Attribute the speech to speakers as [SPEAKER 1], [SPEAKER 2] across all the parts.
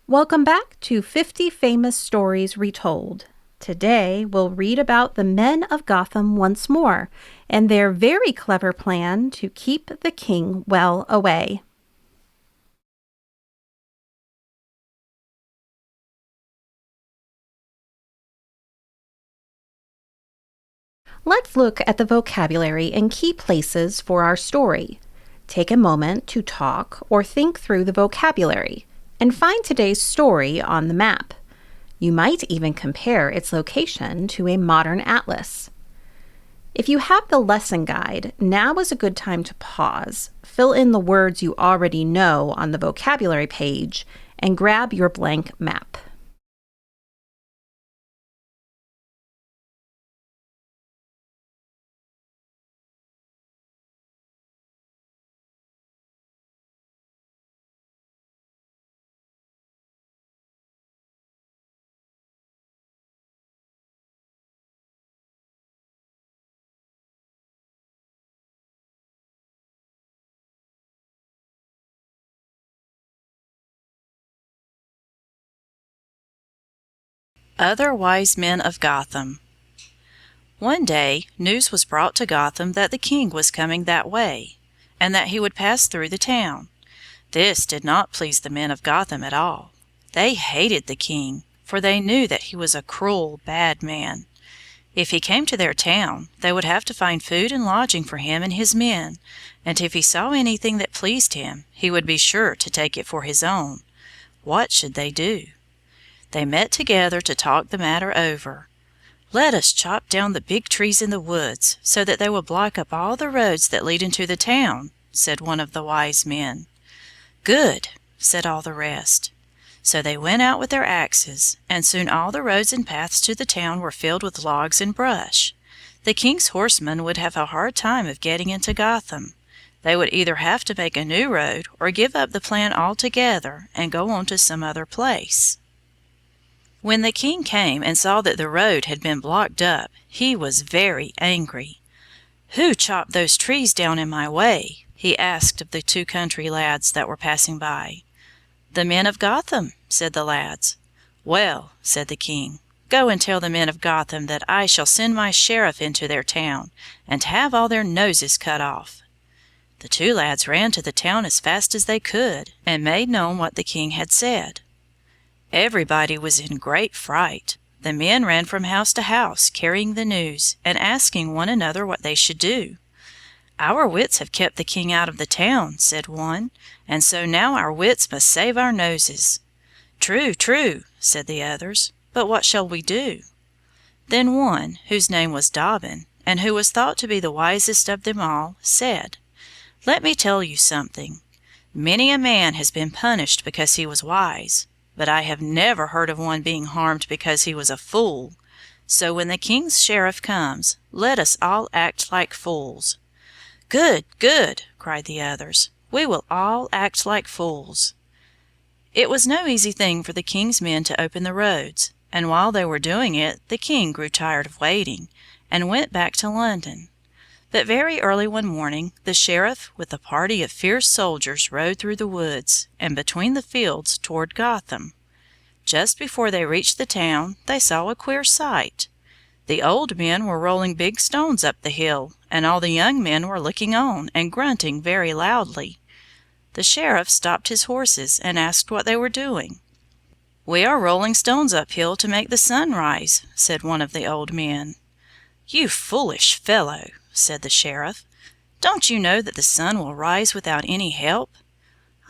[SPEAKER 1] Welcome back to 50 Famous Stories Retold. Today, we'll read about the men of Gotham once more and their very clever plan to keep the king well away. Let's look at the vocabulary and key places for our story. Take a moment to talk or think through the vocabulary and find today's story on the map. You might even compare its location to a modern atlas. If you have the lesson guide, now is a good time to pause, fill in the words you already know on the vocabulary page, and grab your blank map.
[SPEAKER 2] Other Wise Men of Gotham. One day news was brought to Gotham that the king was coming that way, and that he would pass through the town. This did not please the men of Gotham at all. They hated the king, for they knew that he was a cruel, bad man. If he came to their town, they would have to find food and lodging for him and his men, and if he saw anything that pleased him, he would be sure to take it for his own. What should they do? They met together to talk the matter over. "Let us chop down the big trees in the woods, so that they will block up all the roads that lead into the town," said one of the wise men. "Good," said all the rest. So they went out with their axes, and soon all the roads and paths to the town were filled with logs and brush. The king's horsemen would have a hard time of getting into Gotham. They would either have to make a new road or give up the plan altogether and go on to some other place. When the king came and saw that the road had been blocked up, he was very angry. "Who chopped those trees down in my way?" he asked of the two country lads that were passing by. "The men of Gotham," said the lads. "Well," said the king, "go and tell the men of Gotham that I shall send my sheriff into their town, and have all their noses cut off." The two lads ran to the town as fast as they could, and made known what the king had said. Everybody was in great fright. The men ran from house to house, carrying the news, and asking one another what they should do. "Our wits have kept the king out of the town," said one, "and so now our wits must save our noses." "True, true," said the others, "but what shall we do?" Then one, whose name was Dobbin, and who was thought to be the wisest of them all, said, "Let me tell you something. Many a man has been punished because he was wise, but I have never heard of one being harmed because he was a fool. So when the king's sheriff comes, let us all act like fools." "Good, good," cried the others. "We will all act like fools." It was no easy thing for the king's men to open the roads, and while they were doing it the king grew tired of waiting, and went back to London. But very early one morning the sheriff with a party of fierce soldiers rode through the woods and between the fields toward Gotham. Just before they reached the town they saw a queer sight. The old men were rolling big stones up the hill, and all the young men were looking on and grunting very loudly. The sheriff stopped his horses and asked what they were doing. "We are rolling stones uphill to make the sun rise," said one of the old men. "You foolish fellow," said the sheriff. "Don't you know that the sun will rise without any help?"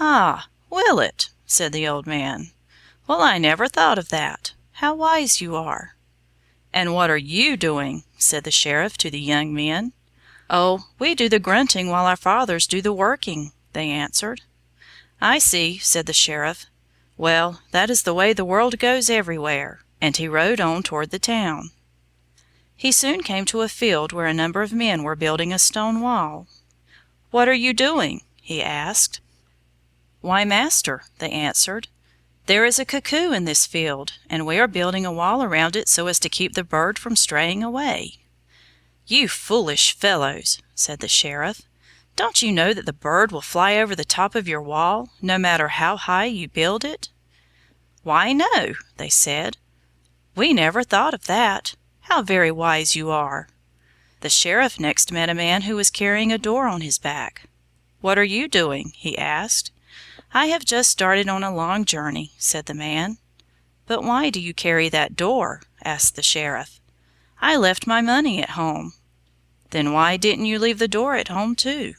[SPEAKER 2] "Ah, will it?" said the old man. "Well, I never thought of that. How wise you are!" "And what are you doing?" said the sheriff to the young men. "Oh, we do the grunting while our fathers do the working," they answered. "I see," said the sheriff. "Well, that is the way the world goes everywhere," and he rode on toward the town. He soon came to a field where a number of men were building a stone wall. "What are you doing?" he asked. "Why, master," they answered, "there is a cuckoo in this field, and we are building a wall around it so as to keep the bird from straying away." "You foolish fellows," said the sheriff. "Don't you know that the bird will fly over the top of your wall, no matter how high you build it?" "Why, no," they said. "We never thought of that. How very wise you are." The sheriff next met a man who was carrying a door on his back. "What are you doing?" he asked. "I have just started on a long journey," said the man. "But why do you carry that door?" asked the sheriff. "I left my money at home." "Then why didn't you leave the door at home too?"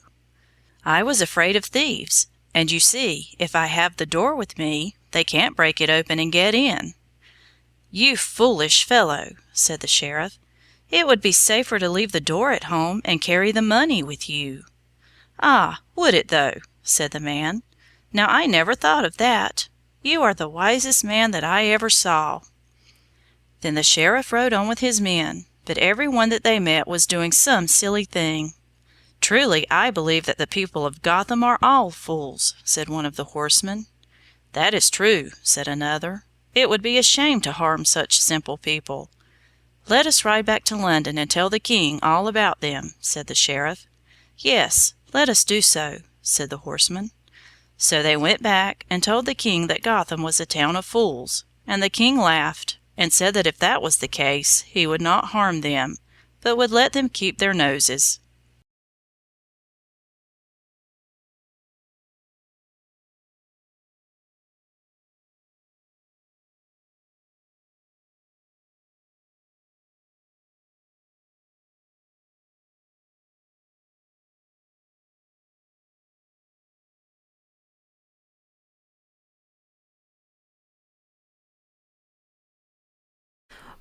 [SPEAKER 2] "I was afraid of thieves, and you see, if I have the door with me, they can't break it open and get in." "You foolish fellow," said the sheriff. "It would be safer to leave the door at home and carry the money with you." "Ah, would it though?" said the man. "Now I never thought of that. You are the wisest man that I ever saw." Then the sheriff rode on with his men, but every one that they met was doing some silly thing. "Truly, I believe that the people of Gotham are all fools," said one of the horsemen. "That is true," said another. "It would be a shame to harm such simple people." "Let us ride back to London and tell the king all about them," said the sheriff. "Yes, let us do so," said the horsemen. So they went back and told the king that Gotham was a town of fools, and the king laughed, and said that if that was the case he would not harm them, but would let them keep their noses.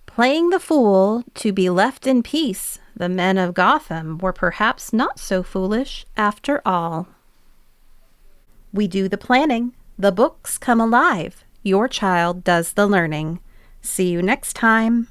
[SPEAKER 1] Playing the fool to be left in peace, the men of Gotham were perhaps not so foolish after all. We do the planning, the books come alive, your child does the learning. See you next time.